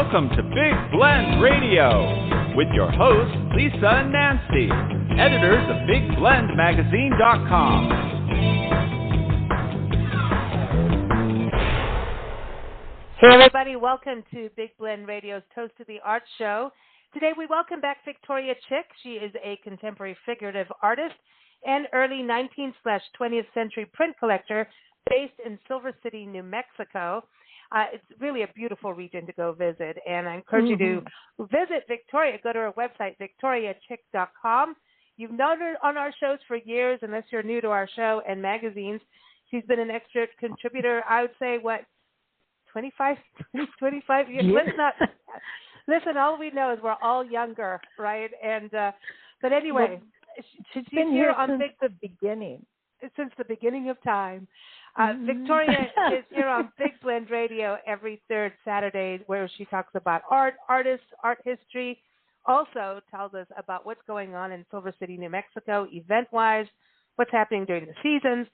Welcome to Big Blend Radio with your hosts, Lisa and Nancy, editors of BigBlendMagazine.com. Hey everybody, welcome to Big Blend Radio's Toast to the Art Show. Today we welcome back Victoria Chick. She is a contemporary figurative artist and early 19th/20th century print collector based in Silver City, New Mexico. It's really a beautiful region to go visit, and I encourage you to visit Victoria. Go to her website, victoriachick.com. You've known her on our shows for years, unless you're new to our show and magazines. She's been an extra contributor, I would say, 25 years? Yeah. Listen, all we know is we're all younger, right? And but anyway, she's been here on since the beginning. Since the beginning of time. Victoria is here on Big Blend Radio every third Saturday, where she talks about art, artists, art history, also tells us about what's going on in Silver City, New Mexico, event-wise, what's happening during the seasons,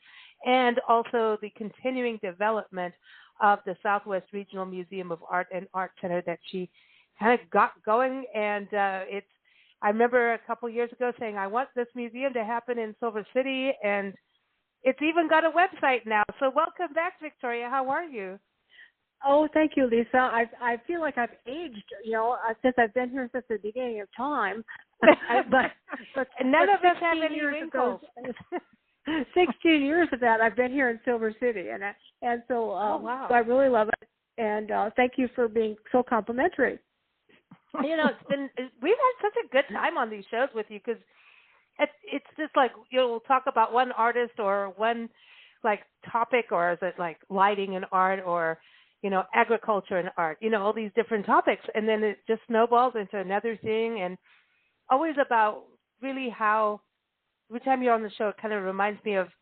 and also the continuing development of the Southwest Regional Museum of Art and Art Center that she kind of got going. And I remember a couple years ago saying, I want this museum to happen in Silver City, and it's even got a website now. So welcome back, Victoria. How are you? Oh, thank you, Lisa. I feel like I've aged, since I've been here since the beginning of time. but none of us have any wrinkles. 16 years of that, I've been here in Silver City, and so wow. I really love it. And thank you for being so complimentary. We've had such a good time on these shows with you, because it's just like, we'll talk about one artist or one like topic, or is it like lighting and art, or agriculture and art, all these different topics, and then it just snowballs into another thing. And always about really how every time you're on the show, it kind of reminds me of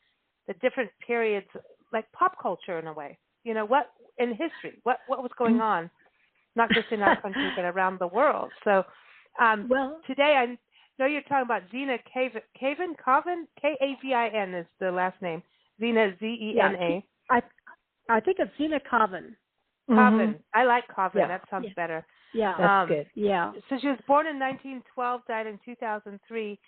the different periods, like pop culture in a way, what in history, what was going on, not just in our country, but around the world. So today I know you're talking about Zena-Kavin-Artist, K-A-V-I-N is the last name. Zena, Z-E-N-A. Yeah, I think it's Zena-Kavin. Kavin. I like Kavin. Yeah. That sounds better. Yeah, that's good. Yeah. So she was born in 1912, died in 2003.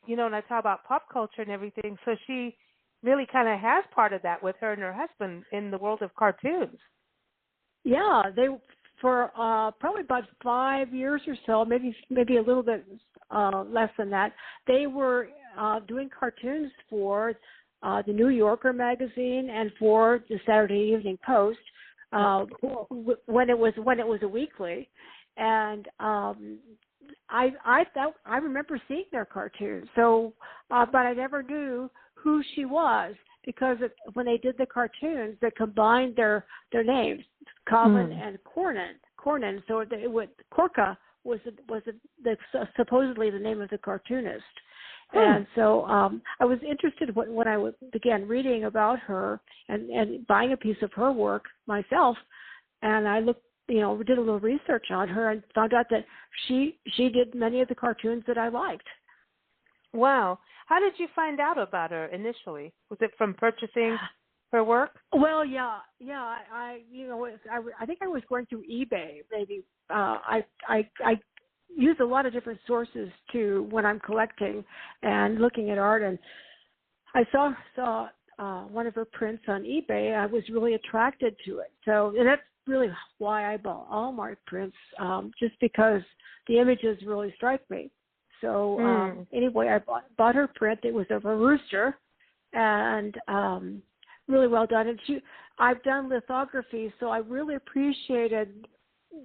And I talk about pop culture and everything. So she really kind of has part of that with her and her husband in the world of cartoons. Yeah, they for probably about 5 years or so, maybe a little bit less than that. They were doing cartoons for the New Yorker magazine and for the Saturday Evening Post when it was a weekly, and I remember seeing their cartoons. So, but I never knew who she was, because when they did the cartoons, they combined their names, Kavin and Cornyn. So Korka was supposedly the name of the cartoonist. And so I was interested when I began reading about her and buying a piece of her work myself, and I looked, did a little research on her and found out that she did many of the cartoons that I liked. Wow. How did you find out about her initially? Was it from purchasing her work? Well, yeah. I think I was going through eBay. Maybe I use a lot of different sources when I'm collecting and looking at art, and I saw one of her prints on eBay. I was really attracted to it. So, and that's really why I bought all my prints, just because the images really strike me. So anyway, I bought her print. It was of a rooster, and really well done. And I've done lithography, so I really appreciated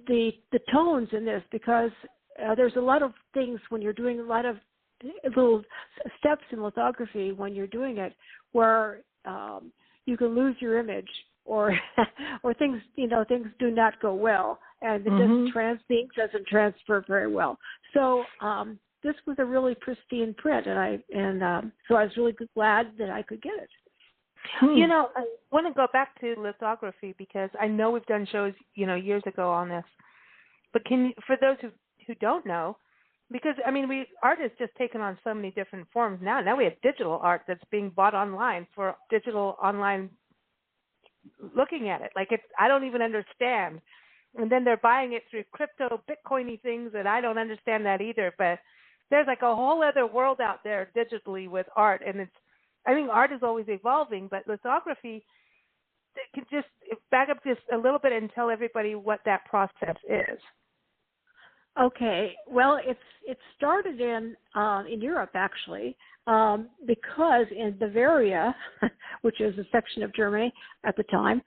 the tones in this, because there's a lot of things when you're doing a lot of little steps in lithography when you're doing it, where you can lose your image, or things do not go well, and the ink doesn't transfer very well. So this was a really pristine print, and so I was really glad that I could get it. I want to go back to lithography, because I know we've done shows, years ago on this. But for those who don't know, because art has just taken on so many different forms now. Now we have digital art that's being bought online for digital online looking at it. Like I don't even understand and then they're buying it through crypto Bitcoiny things, and I don't understand that either. But there's like a whole other world out there digitally with art, and I think art is always evolving, but lithography, can just back up just a little bit and tell everybody what that process is. Okay, well, it started in Europe actually, because in Bavaria, which is a section of Germany at the time,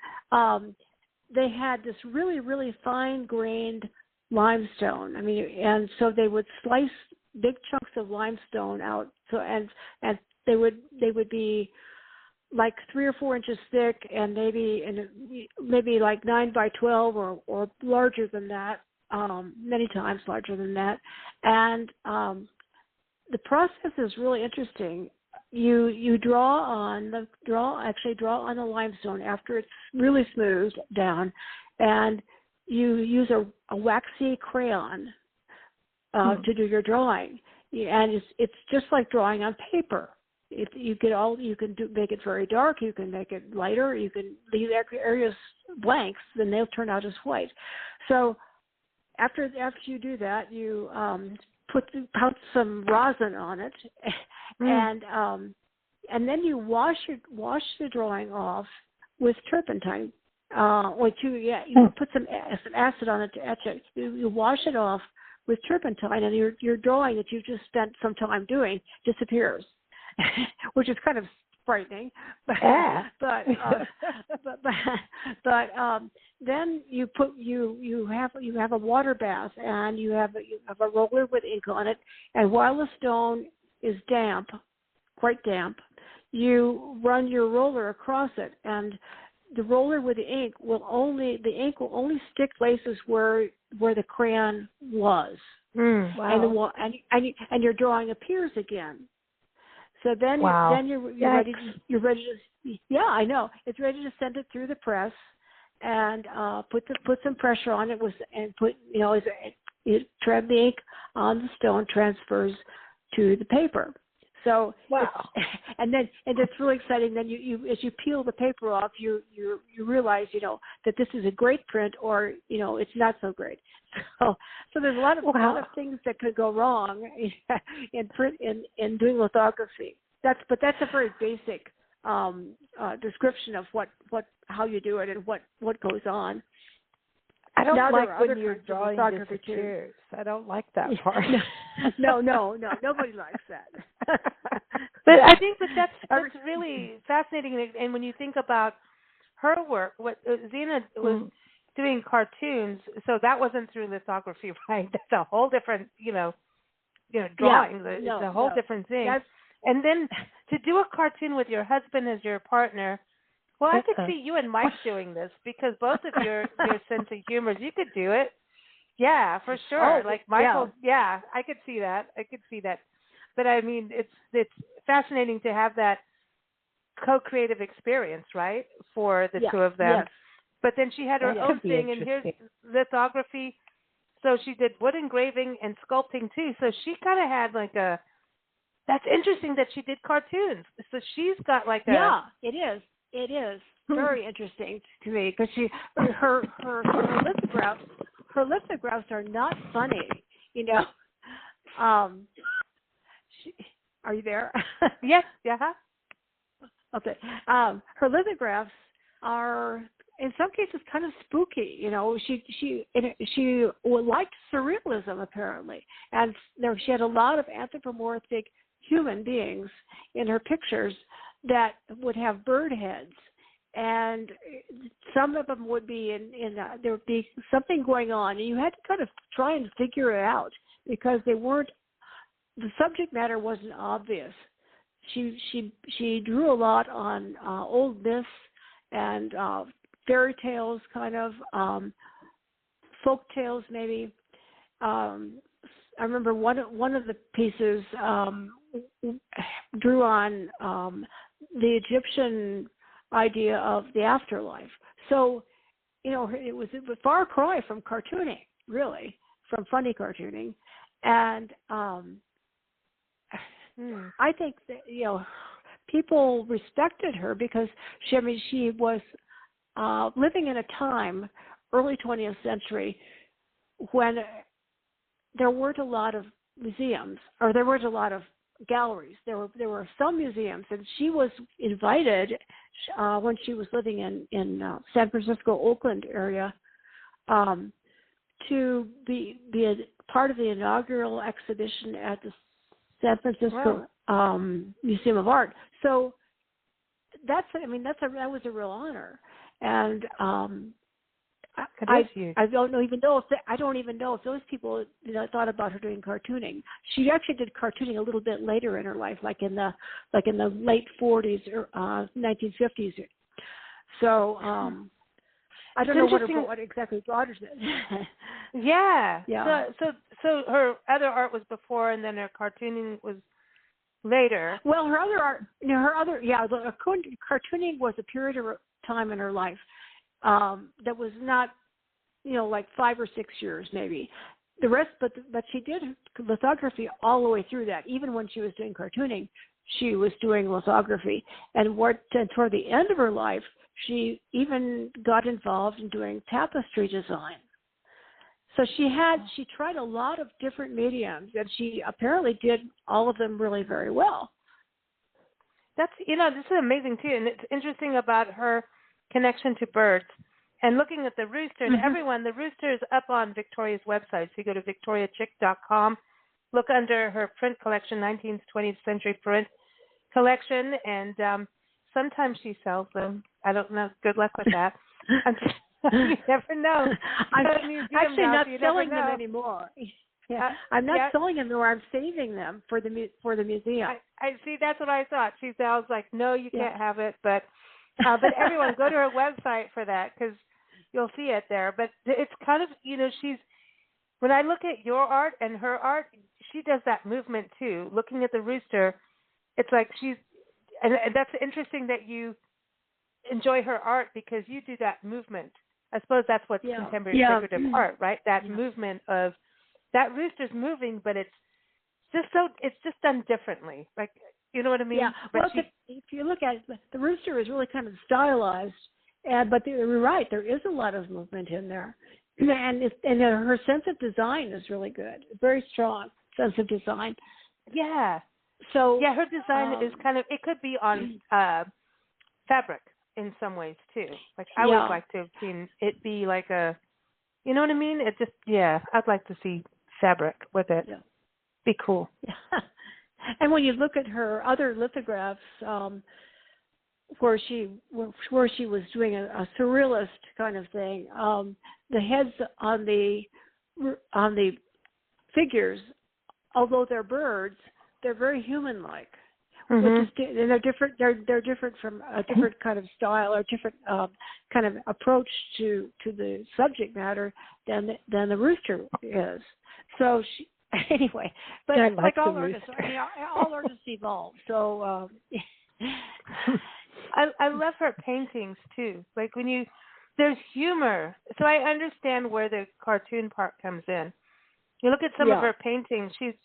they had this really, really fine-grained limestone. I mean, and so they would slice big chunks of limestone out. So and they would be like 3 or 4 inches thick, and maybe like 9 by 12 or larger than that. Many times larger than that, and the process is really interesting. You draw on the limestone after it's really smoothed down, and you use a waxy crayon to do your drawing, and it's just like drawing on paper. You can make it very dark. You can make it lighter. You can leave areas blanks, then they'll turn out as white. So after you do that, you put some rosin on it, and then you wash the drawing off with turpentine. You put some acid on it to etch it. You wash it off with turpentine, and your drawing that you just spent some time doing disappears, which is kind of frightening. But then you have a water bath, and you have a roller with ink on it, and while the stone is damp, quite damp, you run your roller across it, and the roller with the ink will only stick places where the crayon was. Wow. And your drawing appears again. So then you're ready to I know, it's ready to send it through the press, and put some pressure on it and put the ink on the stone transfers to the paper. So and it's really exciting. Then you as you peel the paper off, you realize that this is a great print, or it's not so great. So there's a lot of things that could go wrong in print in doing lithography. That's a very basic description of how you do it and what goes on. I don't like when you're drawing disappears. I don't like that part. No, nobody likes that. But I think that's really fascinating. And when you think about her work, what Zena was doing cartoons, so that wasn't through lithography, right? That's a whole different, drawing. It's a whole different thing. And then to do a cartoon with your husband as your partner. Well, I could see you and Mike doing this, because both of your sense of humor, you could do it. Yeah, for sure. Like Michael, I could see that. But I mean, it's fascinating to have that co-creative experience, right, for the two of them. Yes. But then she had her own thing, and here's lithography. So she did wood engraving and sculpting too. So she kind of had that's interesting that she did cartoons. So she's got it is very interesting to me, because her lithographs are not funny, are you there? Yes. Yeah. Okay. Her lithographs are in some cases kind of spooky. She liked surrealism apparently, and she had a lot of anthropomorphic human beings in her pictures that would have bird heads, and some of them would be there would be something going on, and you had to kind of try and figure it out, because the subject matter wasn't obvious. She drew a lot on old myths and fairy tales, kind of folk tales maybe. I remember one of the pieces drew on the Egyptian idea of the afterlife. So, it was a far cry from cartooning, really, from funny cartooning. And I think that, people respected her because she was living in a time early 20th century, when there weren't a lot of museums, or there weren't a lot of galleries. There were some museums, and she was invited when she was living in San Francisco, Oakland area, to be a part of the inaugural exhibition at the San Francisco Museum of Art. So that was a real honor, and I don't even know if those people thought about her doing cartooning. She actually did cartooning a little bit later in her life, like in the late 40s or 1950s. So I don't know what exactly brought her to it. Yeah. Yeah. So her other art was before, and then her cartooning was later. Well, her other cartooning was a period of time in her life that was not, like 5 or 6 years maybe. The rest, but she did lithography all the way through that. Even when she was doing cartooning, she was doing lithography. And toward the end of her life, she even got involved in doing tapestry design. So she tried a lot of different mediums, and she apparently did all of them really very well. That's, this is amazing too. And it's interesting about her connection to birds and looking at the rooster. And everyone, the rooster is up on Victoria's website. So you go to victoriachick.com, look under her print collection, 19th, 20th century print collection, and sometimes she sells them. I don't know. Good luck with that. You never know. I'm actually not selling them anymore. Yeah, I'm not selling them anymore. I'm saving them for the museum. I see. That's what I thought. I was like, no, you can't have it. But everyone, go to her website for that, because you'll see it there. But it's kind of, when I look at your art and her art, she does that movement too. Looking at the rooster, it's like and that's interesting that you enjoy her art, because you do that movement. I suppose that's what's contemporary figurative art, right? That movement of that rooster's moving, but it's just done differently. Like, you know what I mean? Yeah. But well, if you look at it, the rooster is really kind of stylized, but you're right. There is a lot of movement in there, and her sense of design is really good. Very strong sense of design. Yeah. So her design is kind of, it could be on fabric in some ways too. Like I would like to have seen it be like a, you know what I mean? It just, I'd like to see fabric with it. Yeah. Be cool. Yeah. And when you look at her other lithographs, where she was doing a surrealist kind of thing, the heads on the figures, although they're birds, they're very human-like. And they're different. They're different from a different kind of style or different kind of approach to the subject matter than the rooster is. So anyway, but like all artists, all artists evolve. So I love her paintings too. Like there's humor. So I understand where the cartoon part comes in. You look at some of her paintings. She's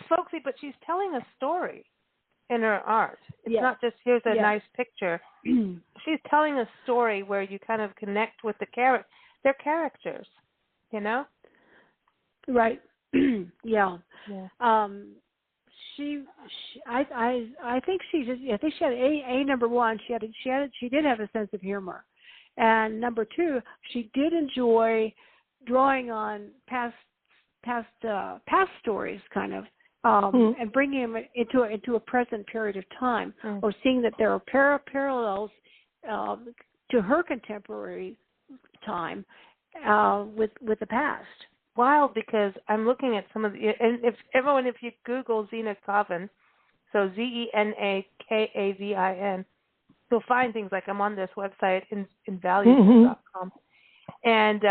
folksy, but she's telling a story in her art. It's not just here's a nice picture. She's telling a story where you kind of connect with their characters, Right. Yeah. I think she had a number one. She did have a sense of humor, and number two, she did enjoy drawing on past stories, kind of. And bringing them into a present period of time, or seeing that there are parallels to her contemporary time with the past. Wild, because I'm looking at some of the, and if you Google Zena-Kavin, so Zena-Kavin, you'll find things like, I'm on this website invaluable.com, and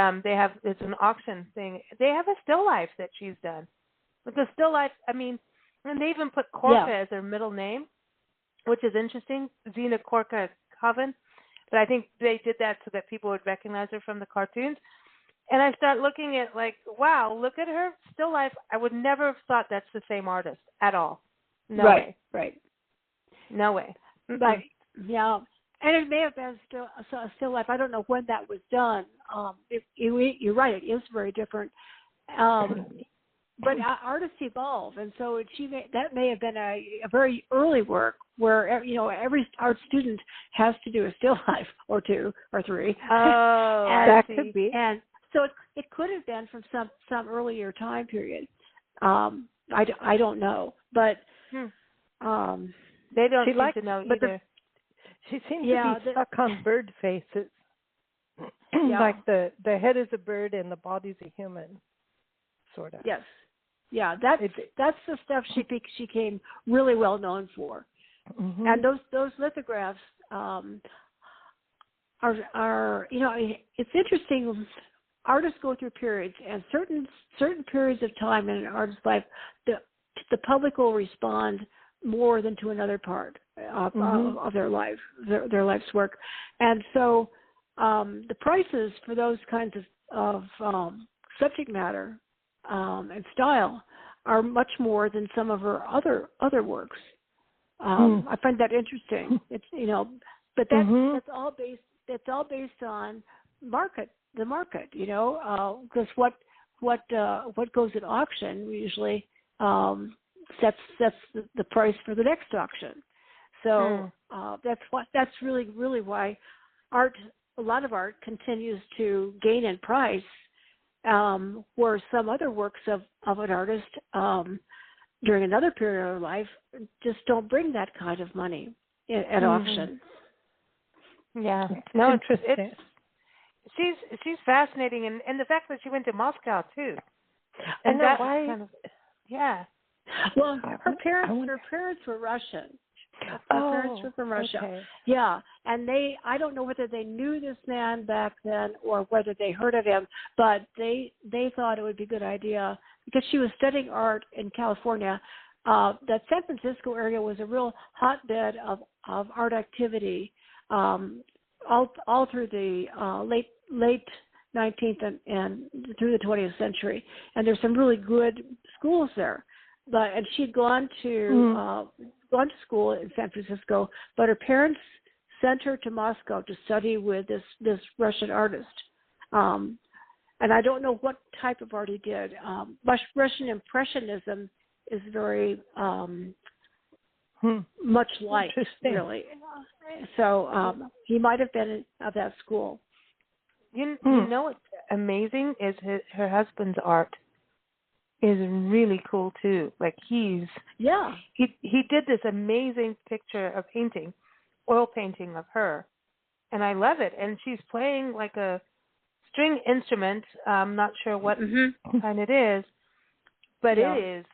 it's an auction thing. They have a still life that she's done. But the still life, I mean, and they even put Korka as their middle name, which is interesting, Zena-Kavin. But I think they did that so that people would recognize her from the cartoons. And I start looking at like, wow, look at her still life. I would never have thought that's the same artist at all. No way. Right. No way. But, And it may have been a still life. I don't know when that was done. You're right. It is very different. But artists evolve, and so that may have been a very early work where every art student has to do a still life or two or three. Oh, that could be. And so it could have been from some earlier time period. I don't know, but they don't seem to know either. She seems to be stuck on bird faces. Like the head is a bird and the body's a human, sort of. Yes. Yeah, that's the stuff she became really well known for. Mm-hmm. And those lithographs are it's interesting. Artists go through periods, and certain periods of time in an artist's life, the public will respond more than to another part of their life, their life's work. And so the prices for those kinds of subject matter and style are much more than some of her other works. I find that interesting. It's but that's all based on the market. Because what goes at auction usually sets the price for the next auction. So that's really why a lot of art continues to gain in price, where some other works of an artist during another period of their life just don't bring that kind of money at auction. Yeah, Interesting. She's fascinating, and the fact that she went to Moscow too, and that's why. Kind of, yeah. Well, her parents were Russian. Her parents were from Russia. Okay. Yeah, and I don't know whether they knew this man back then or whether they heard of him, but they thought it would be a good idea because she was studying art in California. That San Francisco area was a real hotbed of art activity all through the late 19th and through the 20th century, and there's some really good schools there. And she'd gone to school in San Francisco, but her parents sent her to Moscow to study with this Russian artist. And I don't know what type of art he did. Russian Impressionism is very much liked, really. So he might have been of that school. You know what's amazing is her husband's art is really cool too. Like he did this amazing picture of oil painting of her, and I love it. And she's playing like a string instrument. I'm not sure what kind it is, but it's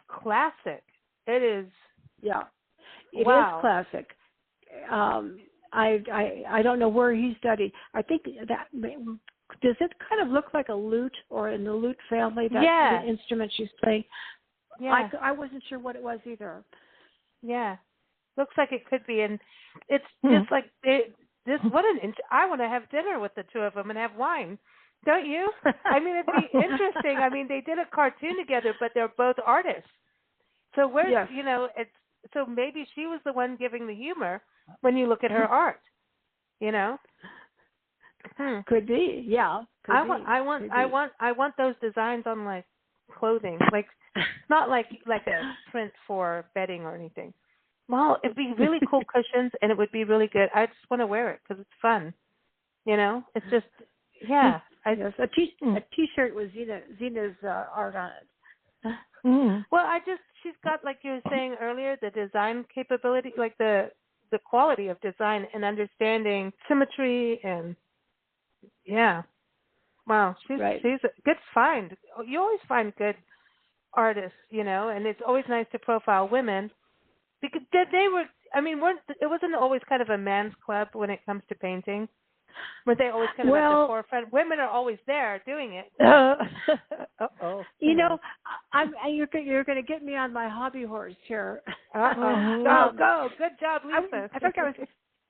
classic. It is. Yeah, it is classic. I don't know where he studied. I think that. Does it kind of look like a lute or in the lute family, the instrument she's playing? Yeah. I wasn't sure what it was either. Yeah. Looks like it could be. And it's just like I want to have dinner with the two of them and have wine. Don't you? I mean, it'd be interesting. I mean, they did a cartoon together, but they're both artists. So so maybe she was the one giving the humor when you look at her art, Could be, yeah. I want those designs on like clothing, like not like a print for bedding or anything. Well, it'd be really cool cushions, and it would be really good. I just want to wear it because it's fun. It's just a T-shirt with Zena's art on it. Well, she's got, like you were saying earlier, the design capability, like the quality of design and understanding symmetry and. Yeah. Wow. She's a good find. You always find good artists, and it's always nice to profile women because it wasn't always kind of a man's club when it comes to painting. Were they always kind of at the forefront? Women are always there doing it. Uh-oh. You're going to get me on my hobby horse here. Go. Good job, Lisa. I think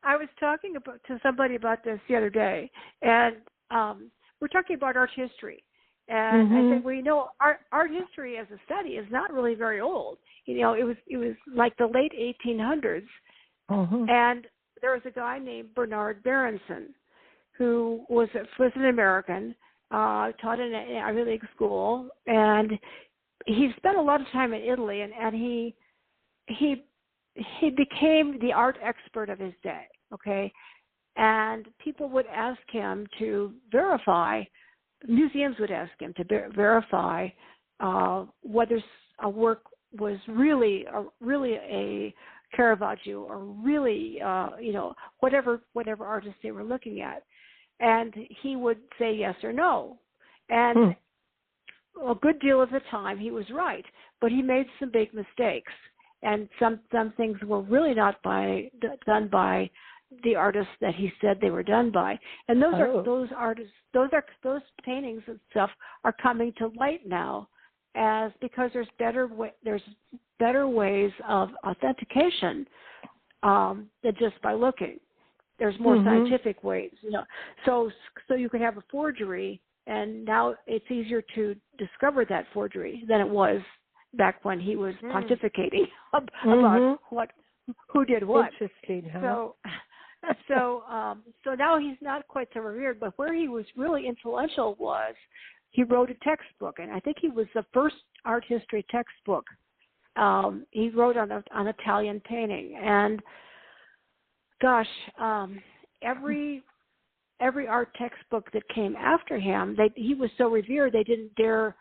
I was talking to somebody about this the other day, and we're talking about art history. And I said, art history as a study is not really very old. It was like the late 1800s, and a guy named Bernard Berenson, who was an American, taught in an Ivy League school, and he spent a lot of time in Italy, and he became the art expert of his day. Okay, and people would ask him to verify. Museums would ask him to verify whether a work was really a Caravaggio or really whatever artist they were looking at, and he would say yes or no, and a good deal of the time he was right, but he made some big mistakes, and some things were really not done by the artists that he said they were done by, and those paintings and stuff are coming to light now, because there's better ways of authentication than just by looking. There's more scientific ways, So you could have a forgery, and now it's easier to discover that forgery than it was back when he was pontificating about who did what. Interesting, huh? So now he's not quite so revered, but where he was really influential was he wrote a textbook, and I think he was the first art history textbook. He wrote on Italian painting, and gosh, every art textbook that came after him, he was so revered they didn't dare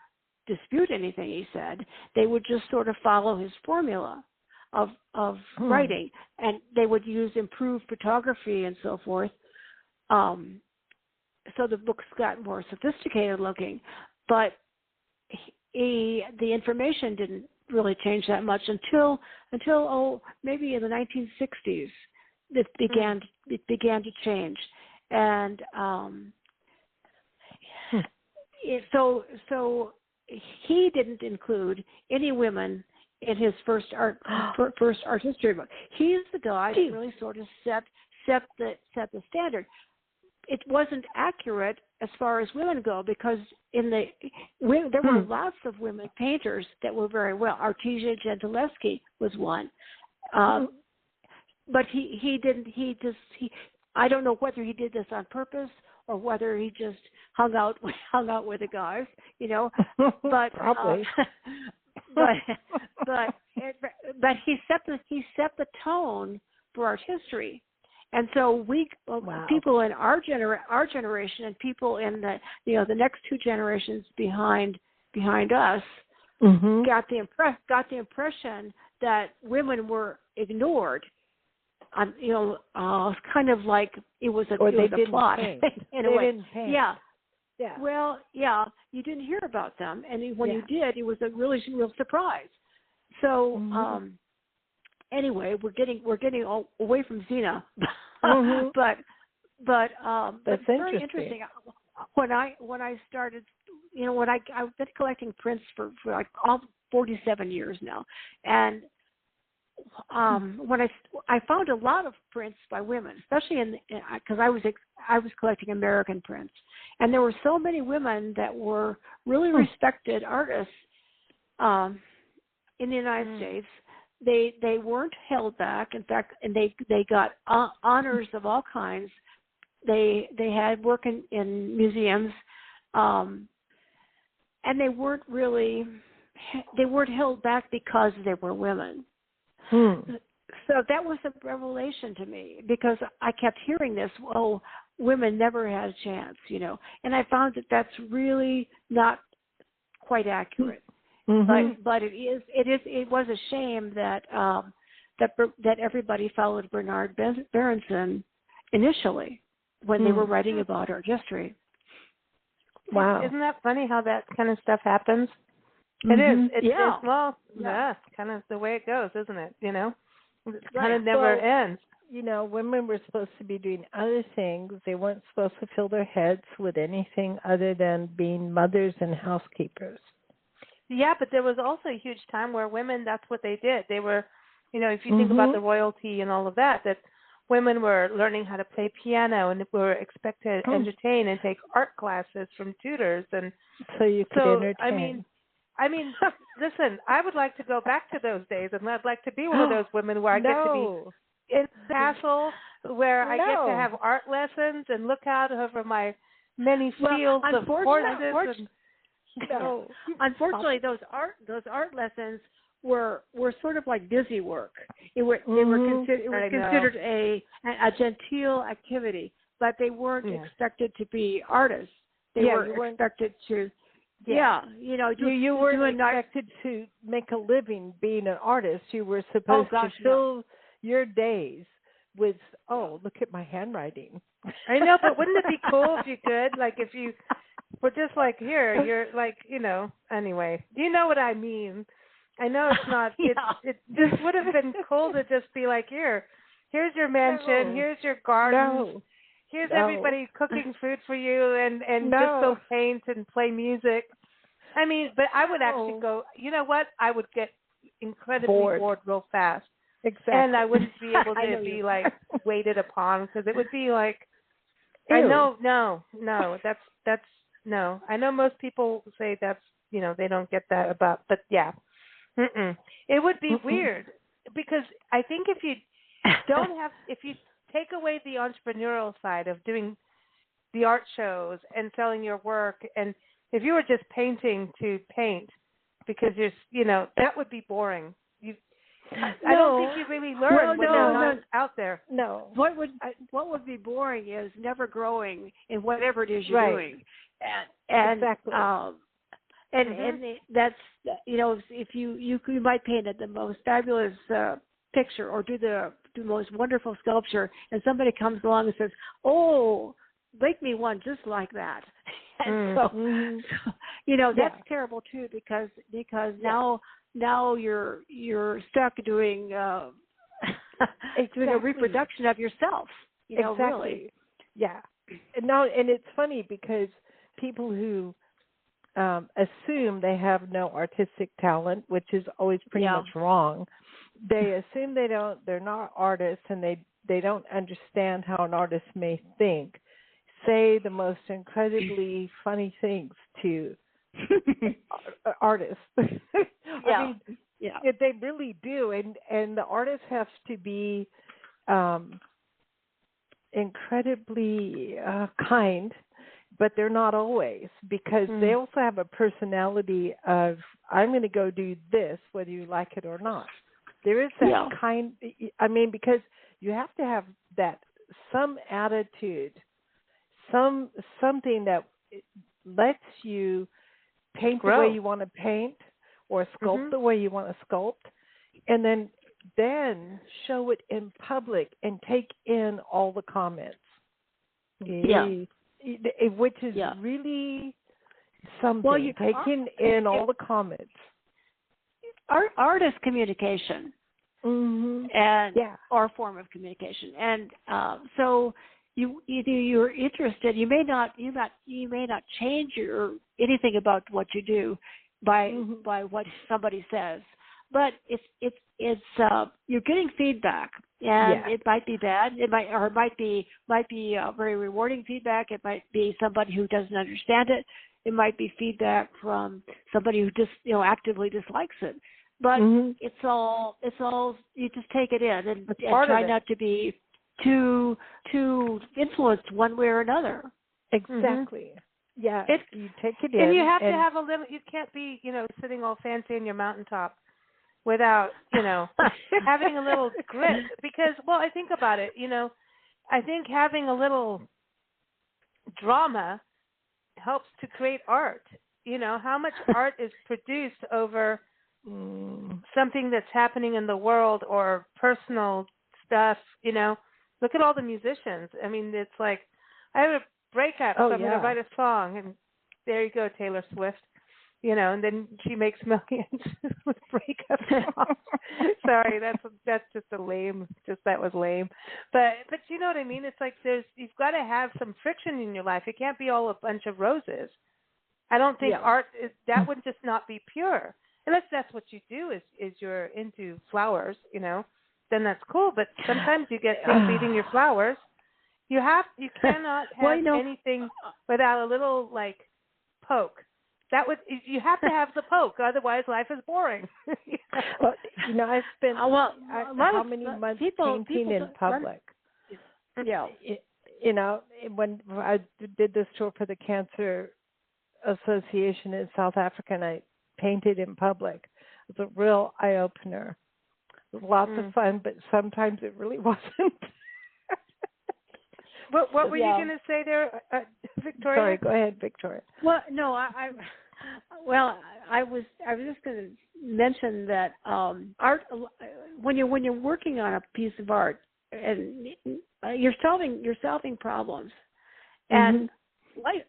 dispute anything he said. They would just sort of follow his formula of writing, and they would use improved photography and so forth. So the books got more sophisticated looking, but the information didn't really change that much until maybe in the 1960s. It began to change, and so he didn't include any women in his first art history book. He's the guy that really sort of set the standard. It wasn't accurate as far as women go, because there were lots of women painters that were very well. Artesia Gentileschi was one, but he didn't. I don't know whether he did this on purpose or whether he just hung out with the guys, But probably. but he set the tone for art history. And so people in our generation and people in the next two generations behind us got the impression that women were ignored. Kind of like it was a plot in a way. Didn't paint. Yeah. Yeah. Well, yeah, you didn't hear about them, and when you did, it was a real surprise. So anyway, we're getting away from Zena, but that's very interesting. When I started, I've been collecting prints for like all 47 years now, and when I found a lot of prints by women, especially because I was collecting American prints, and there were so many women that were really respected artists in the United States. They weren't held back. In fact, and they got honors of all kinds. They had work in museums, and they weren't held back because they were women. So that was a revelation to me, because I kept hearing this, women never had a chance, and I found that that's really not quite accurate. But it was a shame that everybody followed Bernard Berenson initially when they were writing about art history. Wow. Isn't that funny how that kind of stuff happens? It is. It's kind of the way it goes, isn't it? It kind of never ends. Women were supposed to be doing other things. They weren't supposed to fill their heads with anything other than being mothers and housekeepers. Yeah, but there was also a huge time where women, that's what they did. They were, if you think about the royalty and all of that women were learning how to play piano and were expected to entertain and take art classes from tutors. And so you could entertain. I mean, listen, I would like to go back to those days, and I'd like to be one of those women where I get to be in the castle where I get to have art lessons and look out over my many fields of horses. No. Unfortunately, those art lessons were sort of like busy work. It was considered a genteel activity, but they weren't expected to be artists. They were expected to. You weren't expected to make a living being an artist. You were supposed to fill your days with, look at my handwriting. I know, but wouldn't it be cool if you could? Like, if you were just like, here, you're like, anyway. You know what I mean. I know it's not, it just would have been cool to just be like, here's your mansion, here's your garden, here's everybody cooking food for you, and just go paint and play music. I mean, but I would actually go, you know what? I would get incredibly bored real fast. Exactly. And I wouldn't be able to be like waited upon, because it would be like, I know, no, that's no. I know most people say that's, they don't get that about, but yeah. It would be weird, because I think if you if you take away the entrepreneurial side of doing the art shows and selling your work, and if you were just painting to paint, because that would be boring. I don't think you really learn when you're not out there. No. What would be boring is never growing in whatever it is you're doing. And exactly. And that's, if you might paint the most fabulous picture or do the most wonderful sculpture, and somebody comes along and says, "Oh, make me one just like that." And so that's terrible too, because now you're stuck doing doing a reproduction of yourself. Exactly. Really. Yeah. And it's funny, because people who assume they have no artistic talent, which is always pretty much wrong. They assume they're not artists, and they don't understand how an artist may think, say the most incredibly funny things to artists. I mean, they really do, and the artist has to be incredibly kind, but they're not always, because they also have a personality of, I'm going to go do this whether you like it or not. There is that kind, because you have to have that, some attitude, something that lets you paint the way you want to paint, or sculpt the way you want to sculpt, and then show it in public and take in all the comments. Which is really something, taking in all the comments. Art is communication, and our form of communication, and so you're interested. You may not change anything about what you do by what somebody says, but it's you're getting feedback, and it might be bad. It might be very rewarding feedback. It might be somebody who doesn't understand it. It might be feedback from somebody who just actively dislikes it. But it's all you just take it in and try not to be too influenced one way or another. Exactly. Yeah. You take it in, and you have to have a little. You can't be sitting all fancy in your mountaintop without having a little grit, because I think about it. I think having a little drama helps to create art. How much art is produced over something that's happening in the world or personal stuff. Look at all the musicians. I mean, it's like, I have a breakup, so I'm going to write a song, and there you go, Taylor Swift. And then she makes millions with breakup songs. Sorry, that's just that was lame. But you know what I mean? It's like you've got to have some friction in your life. It can't be all a bunch of roses. I don't think art that would just not be pure. Unless that's what you do is you're into flowers, then that's cool. But sometimes you get things eating your flowers. You cannot have anything without a little poke. You have to have the poke, otherwise life is boring. I've spent how many months painting in public? you know, when I did this tour for the Cancer Association in South Africa, and I painted in public, it was a real eye-opener. It was lots of fun, but sometimes it really wasn't. What were you going to say there, Victoria? Sorry, go ahead, Victoria. Well, no, I was just going to mention that art, when you're working on a piece of art, and you're solving problems, and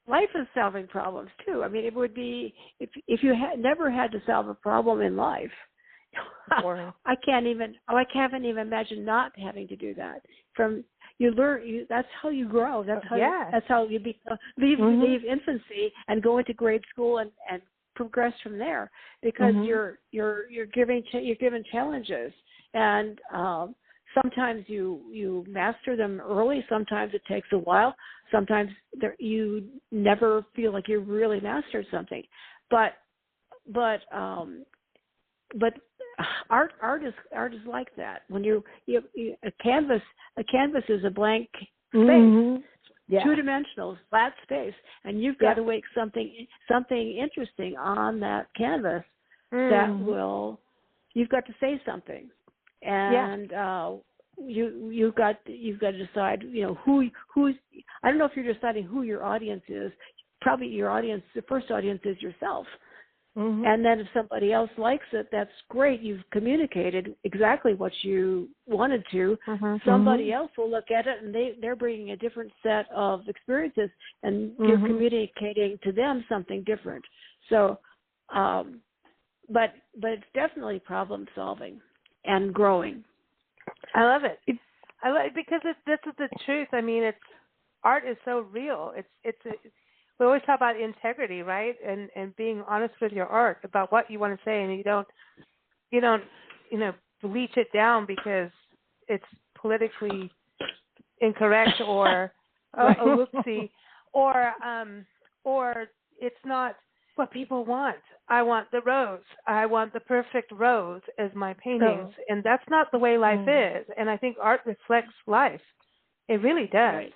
life is solving problems too. I mean, it would be if you never had to solve a problem in life. I can't even imagine not having to do that. That's how you grow. That's how you leave infancy and go into grade school and progress from there, because you're given challenges, and sometimes you master them early. Sometimes it takes a while. Sometimes you never feel like you really mastered something, but art is like that. When a canvas is a blank space, two-dimensional flat space, and you've got to make something interesting on that canvas you've got to say something, and you've got to decide, who's. I don't know if you're deciding who your audience is. Probably your audience, the first audience, is yourself. And then if somebody else likes it, that's great. You've communicated exactly what you wanted to. Somebody else will look at it, and they're bringing a different set of experiences, and you're communicating to them something different. So, but it's definitely problem solving and growing. I love it. I love it because this is the truth. I mean, art is so real. We always talk about integrity, right? And being honest with your art about what you want to say, and you don't bleach it down because it's politically incorrect or whoopsie, or it's not what people want. I want the rose. I want the perfect rose as my paintings, and that's not the way life is. And I think art reflects life. It really does. Right.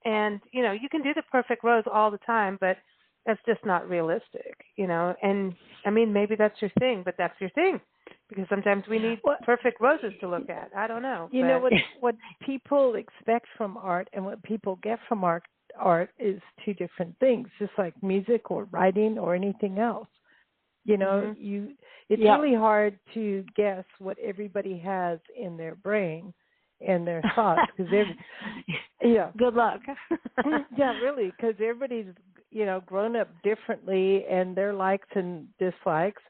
And, you can do the perfect rose all the time, but that's just not realistic, And, I mean, maybe that's your thing, but that's your thing. Because sometimes we need perfect roses to look at. I don't know. You know, what people expect from art and what people get from art is two different things, just like music or writing or anything else. It's really hard to guess what everybody has in their brain and their thoughts, because good luck. Really, because everybody's grown up differently, and their likes and dislikes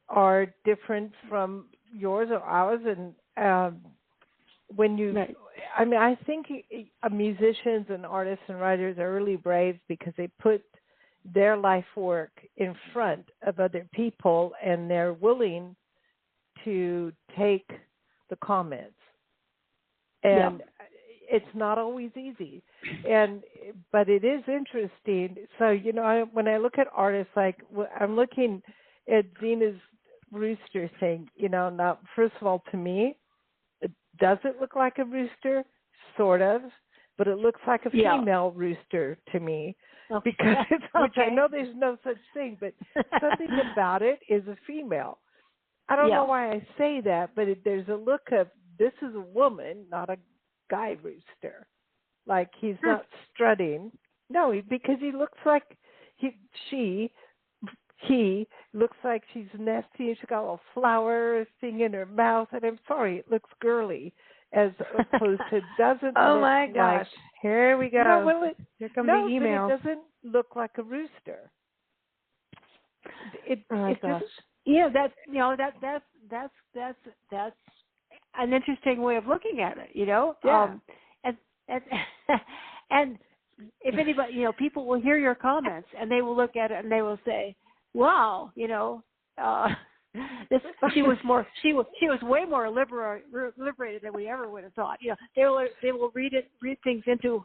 are different from yours or ours. And when you, I mean, I think musicians and artists and writers are really brave because they put their life work in front of other people, and they're willing to take the comments, and it's not always easy, but it is interesting. So when I look at artists, like I'm looking at Zena's rooster thing. Now first of all, to me, does it look like a rooster? Sort of, but it looks like a female rooster to me, because which I know there's no such thing, but something about it is a female. I don't know why I say that, but there's a look of, this is a woman, not a guy rooster. Like, he's not strutting. No, because he looks like she looks like she's nesty, and she's got a little flower thing in her mouth, and I'm sorry, it looks girly, as opposed to doesn't oh look my gosh, like, here we go. No, here come the email. It doesn't look like a rooster. Gosh. That's an interesting way of looking at it, and if anybody, people will hear your comments, and they will look at it and they will say, wow, she was way more liberated than we ever would have thought. They will read things into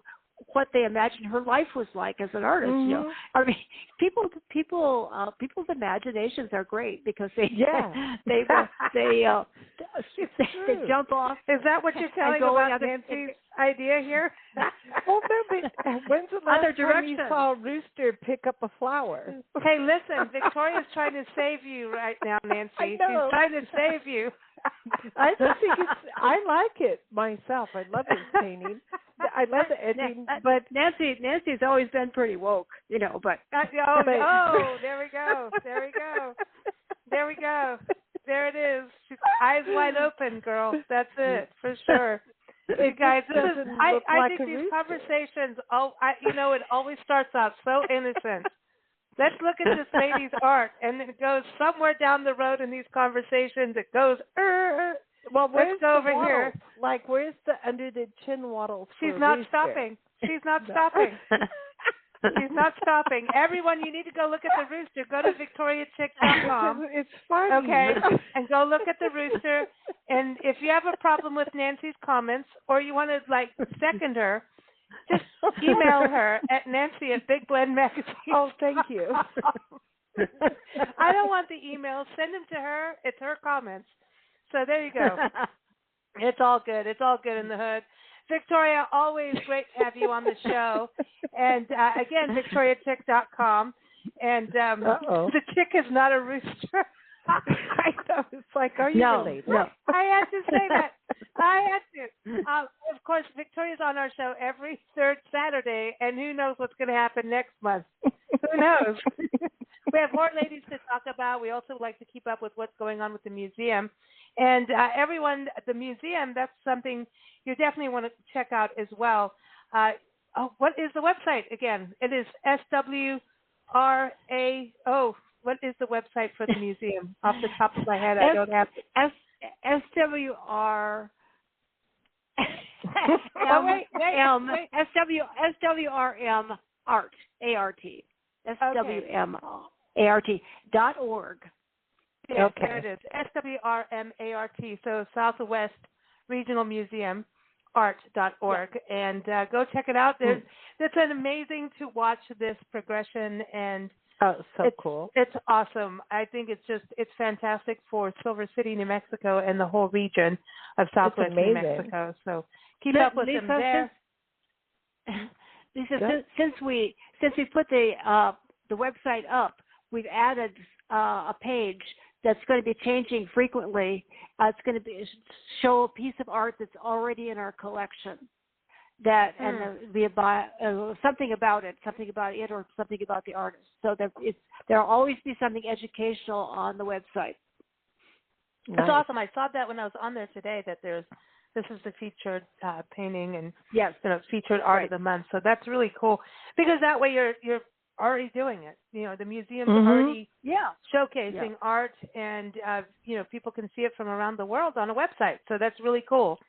what they imagined her life was like as an artist. You know, I mean, people's imaginations are great because they they jump off. Is that what you're telling about Nancy's idea here? Well, when's the last time you saw a rooster pick up a flower? Hey, listen, Victoria's trying to save you right now, Nancy. She's trying to save you. I like it myself. I love his painting. I love the editing, but Nancy's always been pretty woke, you know. But there we go. There it is. She's eyes wide open, girl. That's it for sure. Hey guys, I think these conversations. It always starts out so innocent. Let's look at this lady's art, and it goes somewhere down the road in these conversations. It goes, well, let's go over here. Like, where's the under the chin waddles? She's not stopping. She's not stopping. She's not stopping. Everyone, you need to go look at the rooster. Go to victoriachick.com. It's funny. Okay, and go look at the rooster. And if you have a problem with Nancy's comments, or you want to second her, just email her at Nancy@BigBlendMagazine. Oh, thank you. I don't want the emails. Send them to her. It's her comments. So there you go. It's all good. It's all good in the hood. Victoria, always great to have you on the show. And again, victoriachick.com. And the chick is not a rooster. I know. It's like, are you related? No. I had to say that. I had to. Of course, Victoria's on our show every third Saturday, and who knows what's going to happen next month. Who knows? We have more ladies to talk about. We also like to keep up with what's going on with the museum. And everyone at the museum, that's something you definitely want to check out as well. What is the website again? It is SWRA. What is the website for the museum? Off the top of my head, I don't have it. SWR. SWRM Art, A-R-T. SWMART.org. Yeah, okay. There it is. SWRMART. So Southwest Regional Museum art.org. Yeah. And go check it out. It's an amazing to watch this progression, and cool. It's awesome. I think it's fantastic for Silver City, New Mexico, and the whole region of Southwest New Mexico. So keep up with them there. Lisa, since we put the website up, we've added a page that's going to be changing frequently. It's going to show a piece of art that's already in our collection. And be about something about it, or something about the artist. So there'll always be something educational on the website. Nice. That's awesome. I saw that when I was on there today. That this is the featured painting and featured art of the month. So that's really cool because that way you're already doing it. You know, the museum's already showcasing art, and people can see it from around the world on a website. So that's really cool.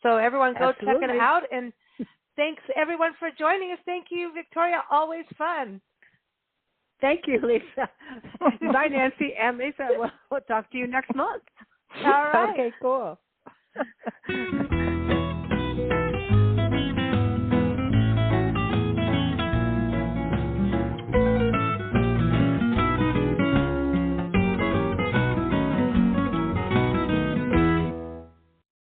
So everyone go check it out. And thanks everyone for joining us. Thank you, Victoria. Always fun. Thank you, Lisa. Bye, Nancy and Lisa. We'll talk to you next month. All right. Okay, cool.